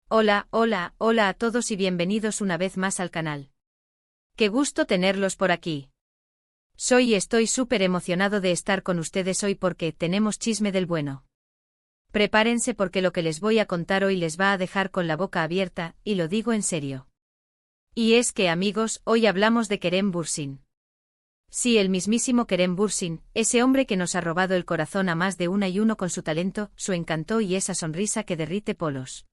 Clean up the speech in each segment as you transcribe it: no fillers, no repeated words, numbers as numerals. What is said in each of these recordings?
Hola, hola, hola a todos y bienvenidos una vez más al canal. Qué gusto tenerlos por aquí. Soy y estoy súper emocionado de estar con ustedes hoy porque tenemos chisme del bueno. Prepárense porque lo que les voy a contar hoy les va a dejar con la boca abierta, y lo digo en serio. Y es que, amigos, hoy hablamos de Kerem Bürsin. Sí, el mismísimo Kerem Bürsin, ese hombre que nos ha robado el corazón a más de una y uno con su talento, su encanto y esa sonrisa que derrite polos.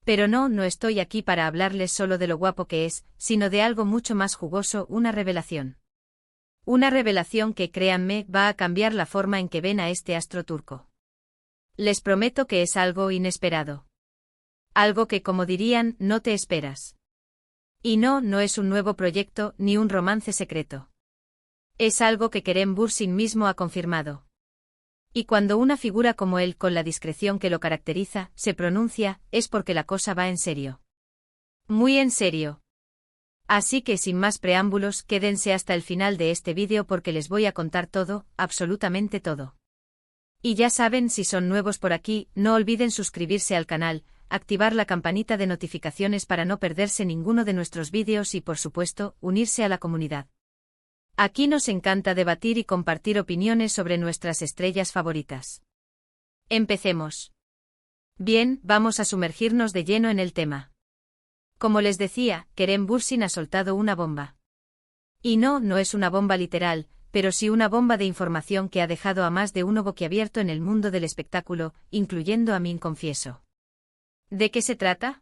Pero no estoy aquí para hablarles solo de lo guapo que es, sino de algo mucho más jugoso, una revelación. Una revelación que, créanme, va a cambiar la forma en que ven a este astro turco. Les prometo que es algo inesperado. Algo que, como dirían, no te esperas. Y no es un nuevo proyecto, ni un romance secreto. Es algo que Kerem Bürsin mismo ha confirmado. Y cuando una figura como él, con la discreción que lo caracteriza, se pronuncia, es porque la cosa va en serio. Muy en serio. Así que sin más preámbulos, quédense hasta el final de este vídeo porque les voy a contar todo, absolutamente todo. Y ya saben, si son nuevos por aquí, no olviden suscribirse al canal, activar la campanita de notificaciones para no perderse ninguno de nuestros vídeos y, por supuesto, unirse a la comunidad. Aquí nos encanta debatir y compartir opiniones sobre nuestras estrellas favoritas. Empecemos. Bien, vamos a sumergirnos de lleno en el tema. Como les decía, Kerem Bürsin ha soltado una bomba. Y no es una bomba literal, pero sí una bomba de información que ha dejado a más de uno boquiabierto en el mundo del espectáculo, incluyendo a mí, confieso. ¿De qué se trata?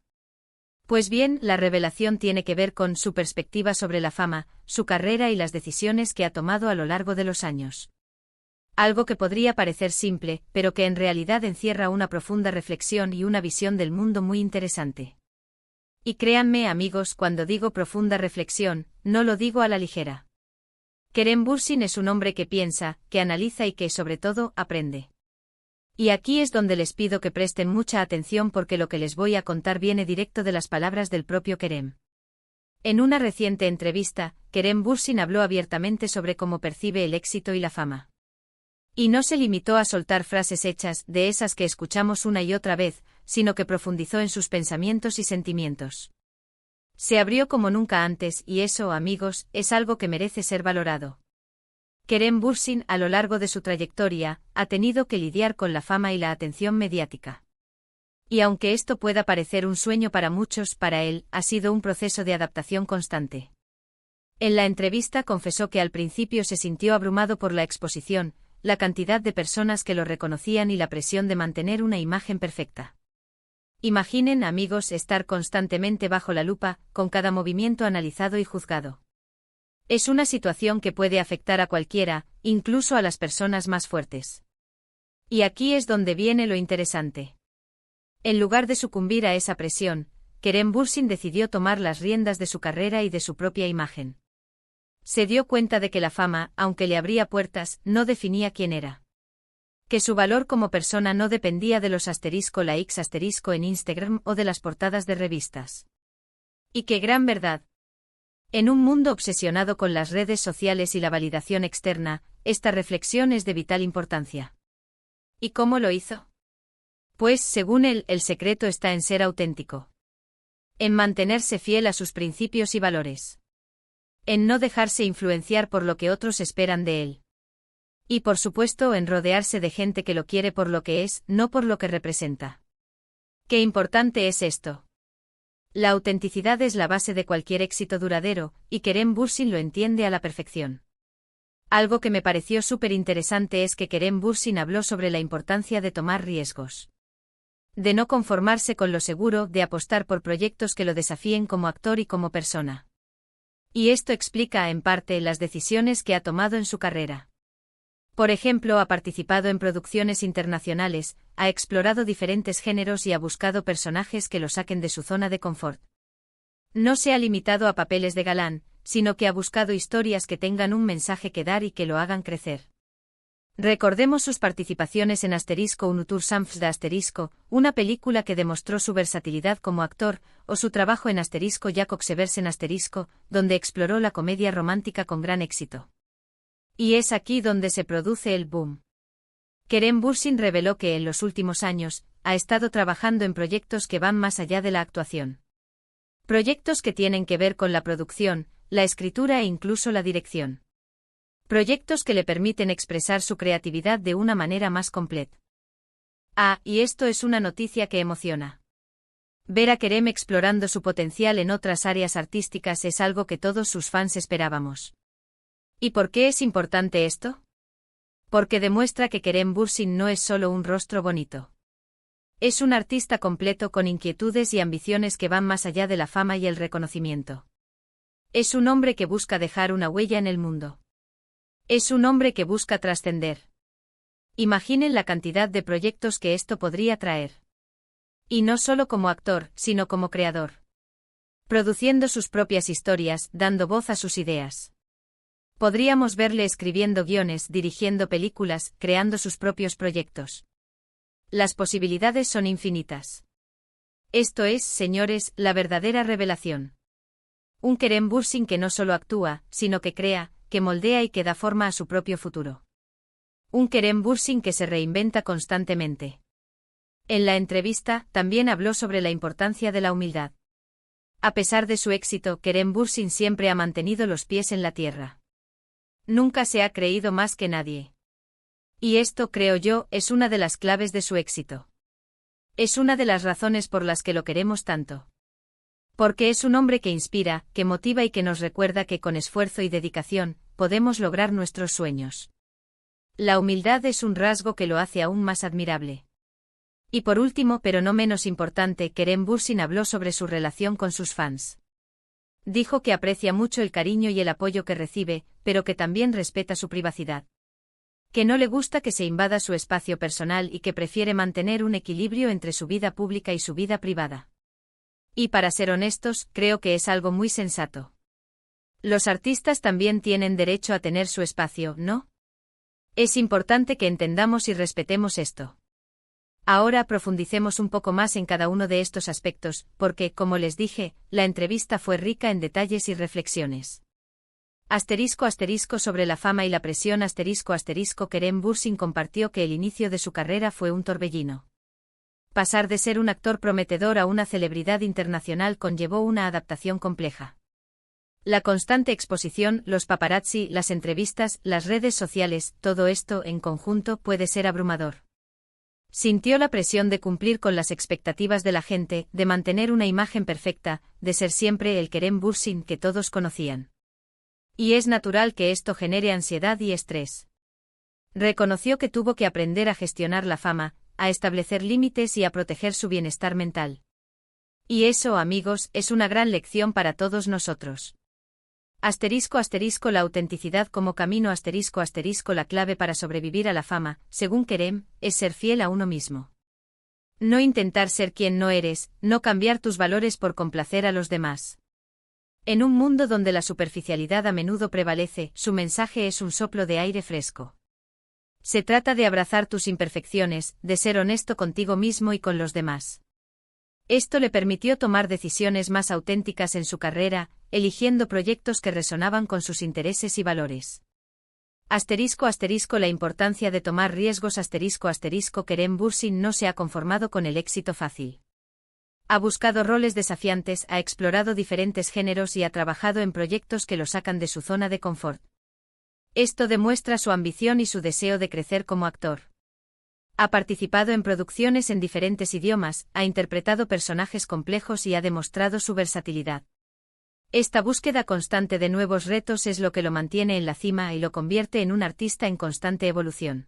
Pues bien, la revelación tiene que ver con su perspectiva sobre la fama, su carrera y las decisiones que ha tomado a lo largo de los años. Algo que podría parecer simple, pero que en realidad encierra una profunda reflexión y una visión del mundo muy interesante. Y créanme, amigos, cuando digo profunda reflexión, no lo digo a la ligera. Kerem Bürsin es un hombre que piensa, que analiza y que, sobre todo, aprende. Y aquí es donde les pido que presten mucha atención porque lo que les voy a contar viene directo de las palabras del propio Kerem. En una reciente entrevista, Kerem Bürsin habló abiertamente sobre cómo percibe el éxito y la fama. Y no se limitó a soltar frases hechas, de esas que escuchamos una y otra vez, sino que profundizó en sus pensamientos y sentimientos. Se abrió como nunca antes y eso, amigos, es algo que merece ser valorado. Kerem Bürsin, a lo largo de su trayectoria, ha tenido que lidiar con la fama y la atención mediática. Y aunque esto pueda parecer un sueño para muchos, para él, ha sido un proceso de adaptación constante. En la entrevista confesó que al principio se sintió abrumado por la exposición, la cantidad de personas que lo reconocían y la presión de mantener una imagen perfecta. Imaginen, amigos, estar constantemente bajo la lupa, con cada movimiento analizado y juzgado. Es una situación que puede afectar a cualquiera, incluso a las personas más fuertes. Y aquí es donde viene lo interesante. En lugar de sucumbir a esa presión, Kerem Bürsin decidió tomar las riendas de su carrera y de su propia imagen. Se dio cuenta de que la fama, aunque le abría puertas, no definía quién era. Que su valor como persona no dependía de los *likes* en Instagram o de las portadas de revistas. Y qué gran verdad. En un mundo obsesionado con las redes sociales y la validación externa, esta reflexión es de vital importancia. ¿Y cómo lo hizo? Pues, según él, el secreto está en ser auténtico. En mantenerse fiel a sus principios y valores. En no dejarse influenciar por lo que otros esperan de él. Y por supuesto en rodearse de gente que lo quiere por lo que es, no por lo que representa. Qué importante es esto. La autenticidad es la base de cualquier éxito duradero, y Kerem Bürsin lo entiende a la perfección. Algo que me pareció súper interesante es que Kerem Bürsin habló sobre la importancia de tomar riesgos. De no conformarse con lo seguro, de apostar por proyectos que lo desafíen como actor y como persona. Y esto explica, en parte, las decisiones que ha tomado en su carrera. Por ejemplo, ha participado en producciones internacionales, ha explorado diferentes géneros y ha buscado personajes que lo saquen de su zona de confort. No se ha limitado a papeles de galán, sino que ha buscado historias que tengan un mensaje que dar y que lo hagan crecer. Recordemos sus participaciones en *Unutur Samsda*, una película que demostró su versatilidad como actor, o su trabajo en *Jakob Seversen*, donde exploró la comedia romántica con gran éxito. Y es aquí donde se produce el boom. Kerem Bürsin reveló que en los últimos años ha estado trabajando en proyectos que van más allá de la actuación. Proyectos que tienen que ver con la producción, la escritura e incluso la dirección. Proyectos que le permiten expresar su creatividad de una manera más completa. Y esto es una noticia que emociona. Ver a Kerem explorando su potencial en otras áreas artísticas es algo que todos sus fans esperábamos. ¿Y por qué es importante esto? Porque demuestra que Kerem Bürsin no es solo un rostro bonito. Es un artista completo con inquietudes y ambiciones que van más allá de la fama y el reconocimiento. Es un hombre que busca dejar una huella en el mundo. Es un hombre que busca trascender. Imaginen la cantidad de proyectos que esto podría traer. Y no solo como actor, sino como creador. Produciendo sus propias historias, dando voz a sus ideas. Podríamos verle escribiendo guiones, dirigiendo películas, creando sus propios proyectos. Las posibilidades son infinitas. Esto es, señores, la verdadera revelación. Un Kerem Bürsin que no solo actúa, sino que crea, que moldea y que da forma a su propio futuro. Un Kerem Bürsin que se reinventa constantemente. En la entrevista, también habló sobre la importancia de la humildad. A pesar de su éxito, Kerem Bürsin siempre ha mantenido los pies en la tierra. Nunca se ha creído más que nadie. Y esto, creo yo, es una de las claves de su éxito. Es una de las razones por las que lo queremos tanto. Porque es un hombre que inspira, que motiva y que nos recuerda que con esfuerzo y dedicación, podemos lograr nuestros sueños. La humildad es un rasgo que lo hace aún más admirable. Y por último, pero no menos importante, Kerem Bürsin habló sobre su relación con sus fans. Dijo que aprecia mucho el cariño y el apoyo que recibe, pero que también respeta su privacidad. Que no le gusta que se invada su espacio personal y que prefiere mantener un equilibrio entre su vida pública y su vida privada. Y para ser honestos, creo que es algo muy sensato. Los artistas también tienen derecho a tener su espacio, ¿no? Es importante que entendamos y respetemos esto. Ahora profundicemos un poco más en cada uno de estos aspectos, porque, como les dije, la entrevista fue rica en detalles y reflexiones. *** sobre la fama y la presión *** Kerem Bürsin compartió que el inicio de su carrera fue un torbellino. Pasar de ser un actor prometedor a una celebridad internacional conllevó una adaptación compleja. La constante exposición, los paparazzi, las entrevistas, las redes sociales, todo esto en conjunto puede ser abrumador. Sintió la presión de cumplir con las expectativas de la gente, de mantener una imagen perfecta, de ser siempre el Kerem Bürsin que todos conocían. Y es natural que esto genere ansiedad y estrés. Reconoció que tuvo que aprender a gestionar la fama, a establecer límites y a proteger su bienestar mental. Y eso, amigos, es una gran lección para todos nosotros. *** La autenticidad como camino *** La clave para sobrevivir a la fama, según Kerem, es ser fiel a uno mismo. No intentar ser quien no eres, no cambiar tus valores por complacer a los demás. En un mundo donde la superficialidad a menudo prevalece, su mensaje es un soplo de aire fresco. Se trata de abrazar tus imperfecciones, de ser honesto contigo mismo y con los demás. Esto le permitió tomar decisiones más auténticas en su carrera, eligiendo proyectos que resonaban con sus intereses y valores. La importancia de tomar riesgos Kerem Bürsin no se ha conformado con el éxito fácil. Ha buscado roles desafiantes, ha explorado diferentes géneros y ha trabajado en proyectos que lo sacan de su zona de confort. Esto demuestra su ambición y su deseo de crecer como actor. Ha participado en producciones en diferentes idiomas, ha interpretado personajes complejos y ha demostrado su versatilidad. Esta búsqueda constante de nuevos retos es lo que lo mantiene en la cima y lo convierte en un artista en constante evolución.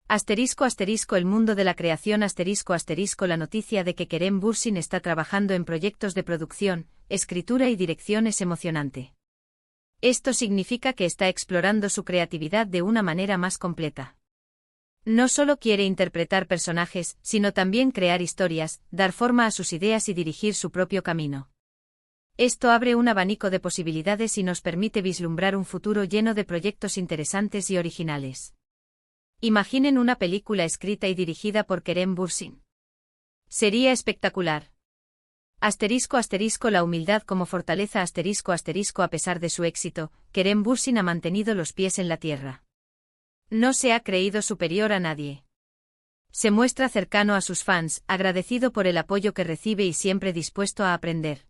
El mundo de la creación La noticia de que Kerem Bürsin está trabajando en proyectos de producción, escritura y dirección es emocionante. Esto significa que está explorando su creatividad de una manera más completa. No solo quiere interpretar personajes, sino también crear historias, dar forma a sus ideas y dirigir su propio camino. Esto abre un abanico de posibilidades y nos permite vislumbrar un futuro lleno de proyectos interesantes y originales. Imaginen una película escrita y dirigida por Kerem Bürsin. Sería espectacular. La humildad como fortaleza A pesar de su éxito, Kerem Bürsin ha mantenido los pies en la tierra. No se ha creído superior a nadie. Se muestra cercano a sus fans, agradecido por el apoyo que recibe y siempre dispuesto a aprender.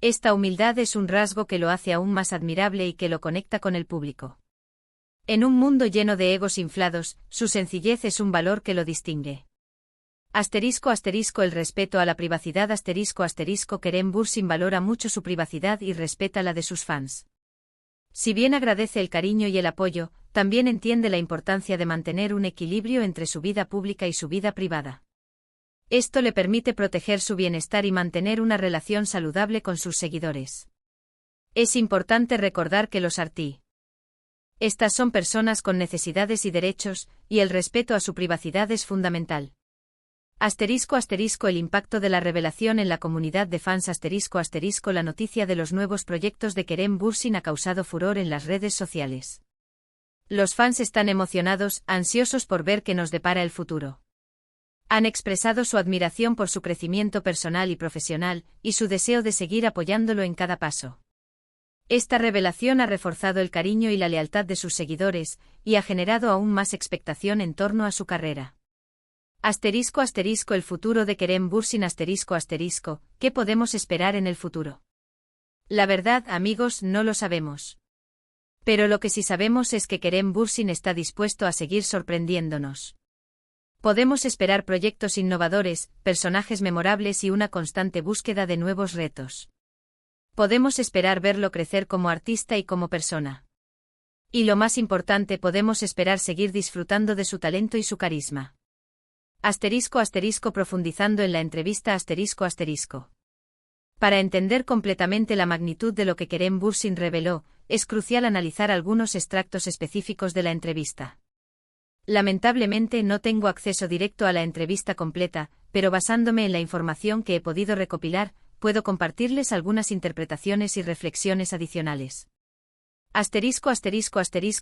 Esta humildad es un rasgo que lo hace aún más admirable y que lo conecta con el público. En un mundo lleno de egos inflados, su sencillez es un valor que lo distingue. El respeto a la privacidad Kerem Bürsin valora mucho su privacidad y respeta la de sus fans. Si bien agradece el cariño y el apoyo, también entiende la importancia de mantener un equilibrio entre su vida pública y su vida privada. Esto le permite proteger su bienestar y mantener una relación saludable con sus seguidores. Es importante recordar que los artistas son personas con necesidades y derechos, y el respeto a su privacidad es fundamental. El impacto de la revelación en la comunidad de fans La noticia de los nuevos proyectos de Kerem Bürsin ha causado furor en las redes sociales. Los fans están emocionados, ansiosos por ver qué nos depara el futuro. Han expresado su admiración por su crecimiento personal y profesional, y su deseo de seguir apoyándolo en cada paso. Esta revelación ha reforzado el cariño y la lealtad de sus seguidores, y ha generado aún más expectación en torno a su carrera. El futuro de Kerem Bürsin ¿Qué podemos esperar en el futuro? La verdad, amigos, no lo sabemos. Pero lo que sí sabemos es que Kerem Bürsin está dispuesto a seguir sorprendiéndonos. Podemos esperar proyectos innovadores, personajes memorables y una constante búsqueda de nuevos retos. Podemos esperar verlo crecer como artista y como persona. Y lo más importante, podemos esperar seguir disfrutando de su talento y su carisma. Profundizando en la entrevista Para entender completamente la magnitud de lo que Kerem Bürsin reveló, es crucial analizar algunos extractos específicos de la entrevista. Lamentablemente no tengo acceso directo a la entrevista completa, pero basándome en la información que he podido recopilar, puedo compartirles algunas interpretaciones y reflexiones adicionales.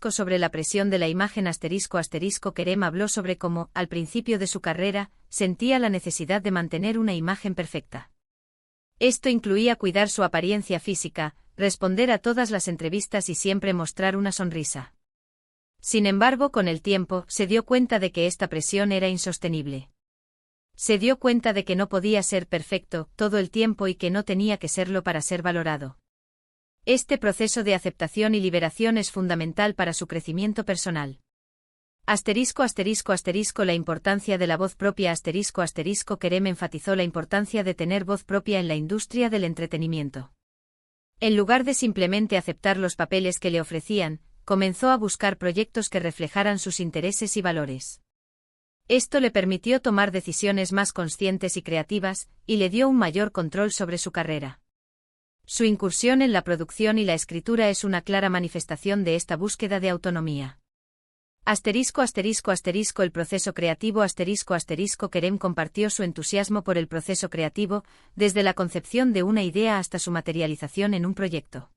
Sobre la presión de la imagen Kerem habló sobre cómo, al principio de su carrera, sentía la necesidad de mantener una imagen perfecta. Esto incluía cuidar su apariencia física, responder a todas las entrevistas y siempre mostrar una sonrisa. Sin embargo, con el tiempo, se dio cuenta de que esta presión era insostenible. Se dio cuenta de que no podía ser perfecto todo el tiempo y que no tenía que serlo para ser valorado. Este proceso de aceptación y liberación es fundamental para su crecimiento personal. La importancia de la voz propia Kerem enfatizó la importancia de tener voz propia en la industria del entretenimiento. En lugar de simplemente aceptar los papeles que le ofrecían, comenzó a buscar proyectos que reflejaran sus intereses y valores. Esto le permitió tomar decisiones más conscientes y creativas, y le dio un mayor control sobre su carrera. Su incursión en la producción y la escritura es una clara manifestación de esta búsqueda de autonomía. El proceso creativo Kerem compartió su entusiasmo por el proceso creativo, desde la concepción de una idea hasta su materialización en un proyecto.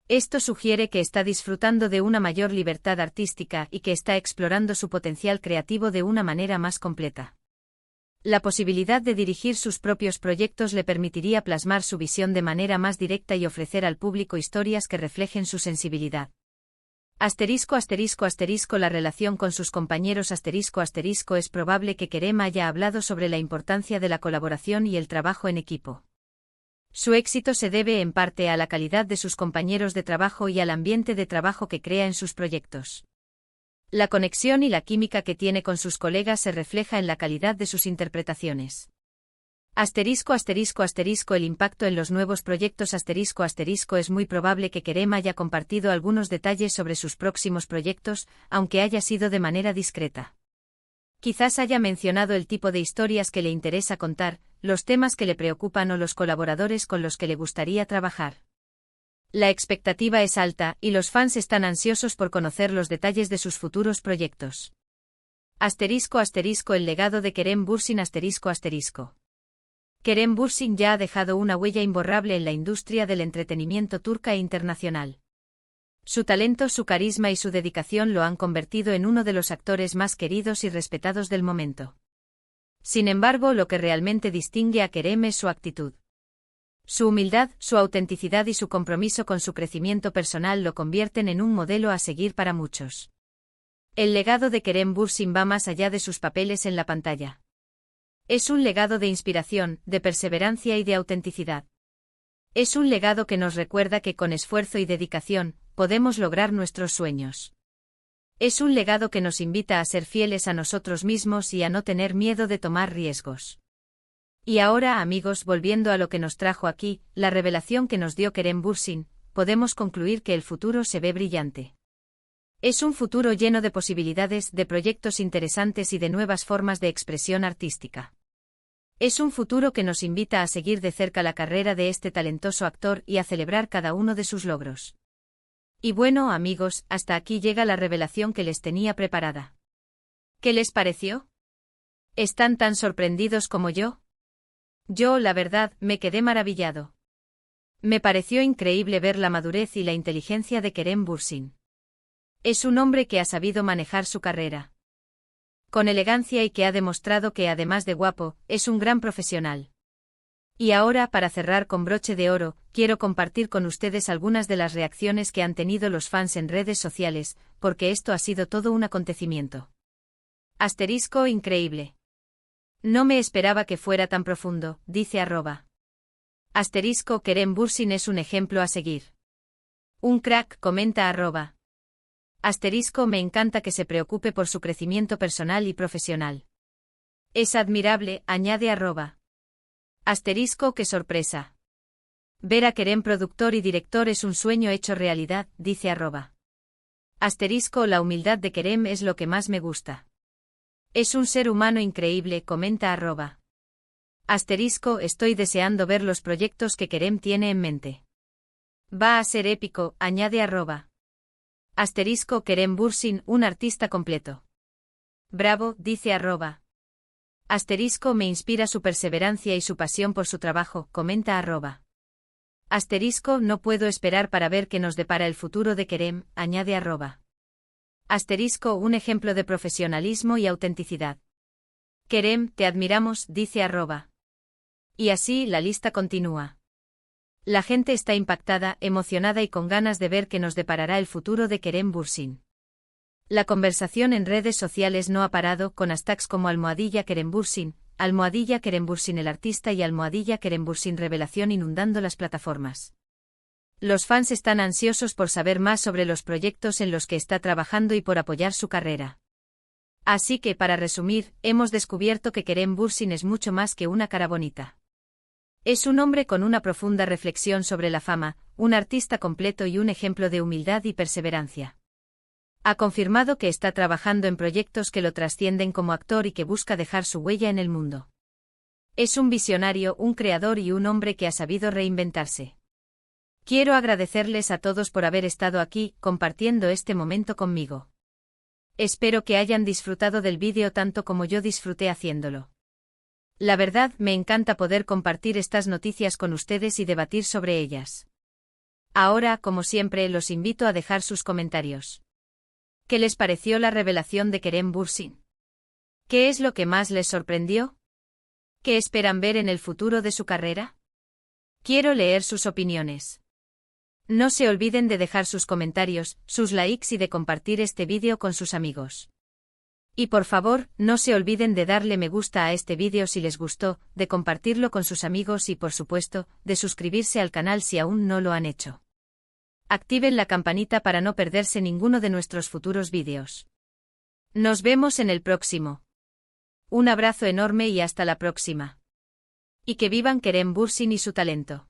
Esto sugiere que está disfrutando de una mayor libertad artística y que está explorando su potencial creativo de una manera más completa. La posibilidad de dirigir sus propios proyectos le permitiría plasmar su visión de manera más directa y ofrecer al público historias que reflejen su sensibilidad. La relación con sus compañeros es probable que Kerem haya hablado sobre la importancia de la colaboración y el trabajo en equipo. Su éxito se debe en parte a la calidad de sus compañeros de trabajo y al ambiente de trabajo que crea en sus proyectos. La conexión y la química que tiene con sus colegas se refleja en la calidad de sus interpretaciones. El impacto en los nuevos proyectos es muy probable que Kerem haya compartido algunos detalles sobre sus próximos proyectos, aunque haya sido de manera discreta. Quizás haya mencionado el tipo de historias que le interesa contar, los temas que le preocupan o los colaboradores con los que le gustaría trabajar. La expectativa es alta, y los fans están ansiosos por conocer los detalles de sus futuros proyectos. El legado de Kerem Bürsin Kerem Bürsin ya ha dejado una huella imborrable en la industria del entretenimiento turca e internacional. Su talento, su carisma y su dedicación lo han convertido en uno de los actores más queridos y respetados del momento. Sin embargo, lo que realmente distingue a Kerem es su actitud. Su humildad, su autenticidad y su compromiso con su crecimiento personal lo convierten en un modelo a seguir para muchos. El legado de Kerem Bürsin va más allá de sus papeles en la pantalla. Es un legado de inspiración, de perseverancia y de autenticidad. Es un legado que nos recuerda que con esfuerzo y dedicación, podemos lograr nuestros sueños. Es un legado que nos invita a ser fieles a nosotros mismos y a no tener miedo de tomar riesgos. Y ahora, amigos, volviendo a lo que nos trajo aquí, la revelación que nos dio Kerem Bürsin, podemos concluir que el futuro se ve brillante. Es un futuro lleno de posibilidades, de proyectos interesantes y de nuevas formas de expresión artística. Es un futuro que nos invita a seguir de cerca la carrera de este talentoso actor y a celebrar cada uno de sus logros. Y bueno, amigos, hasta aquí llega la revelación que les tenía preparada. ¿Qué les pareció? ¿Están tan sorprendidos como yo? Yo, la verdad, me quedé maravillado. Me pareció increíble ver la madurez y la inteligencia de Kerem Bürsin. Es un hombre que ha sabido manejar su carrera con elegancia y que ha demostrado que, además de guapo, es un gran profesional. Y ahora, para cerrar con broche de oro, quiero compartir con ustedes algunas de las reacciones que han tenido los fans en redes sociales, porque esto ha sido todo un acontecimiento. Asterisco increíble. No me esperaba que fuera tan profundo, dice @ Asterisco Kerem Bürsin es un ejemplo a seguir. Un crack, comenta @ Asterisco me encanta que se preocupe por su crecimiento personal y profesional. Es admirable, añade @ Asterisco qué sorpresa. Ver a Kerem productor y director es un sueño hecho realidad, dice @ Asterisco la humildad de Kerem es lo que más me gusta. Es un ser humano increíble, comenta @ Asterisco estoy deseando ver los proyectos que Kerem tiene en mente. Va a ser épico, añade @ Asterisco Kerem Bürsin, un artista completo. Bravo, dice @ Asterisco me inspira su perseverancia y su pasión por su trabajo, comenta @ Asterisco no puedo esperar para ver qué nos depara el futuro de Kerem, añade @ Asterisco un ejemplo de profesionalismo y autenticidad. Kerem, te admiramos, dice @ Y así la lista continúa. La gente está impactada, emocionada y con ganas de ver qué nos deparará el futuro de Kerem Bürsin. La conversación en redes sociales no ha parado, con hashtags como #Kerem Bürsin, #Kerem Bürsin el artista y #Kerem Bürsin revelación inundando las plataformas. Los fans están ansiosos por saber más sobre los proyectos en los que está trabajando y por apoyar su carrera. Así que, para resumir, hemos descubierto que Kerem Bürsin es mucho más que una cara bonita. Es un hombre con una profunda reflexión sobre la fama, un artista completo y un ejemplo de humildad y perseverancia. Ha confirmado que está trabajando en proyectos que lo trascienden como actor y que busca dejar su huella en el mundo. Es un visionario, un creador y un hombre que ha sabido reinventarse. Quiero agradecerles a todos por haber estado aquí, compartiendo este momento conmigo. Espero que hayan disfrutado del vídeo tanto como yo disfruté haciéndolo. La verdad, me encanta poder compartir estas noticias con ustedes y debatir sobre ellas. Ahora, como siempre, los invito a dejar sus comentarios. ¿Qué les pareció la revelación de Kerem Bürsin? ¿Qué es lo que más les sorprendió? ¿Qué esperan ver en el futuro de su carrera? Quiero leer sus opiniones. No se olviden de dejar sus comentarios, sus likes y de compartir este vídeo con sus amigos. Y por favor, no se olviden de darle me gusta a este vídeo si les gustó, de compartirlo con sus amigos y por supuesto, de suscribirse al canal si aún no lo han hecho. Activen la campanita para no perderse ninguno de nuestros futuros vídeos. Nos vemos en el próximo. Un abrazo enorme y hasta la próxima. Y que vivan Kerem Bürsin y su talento.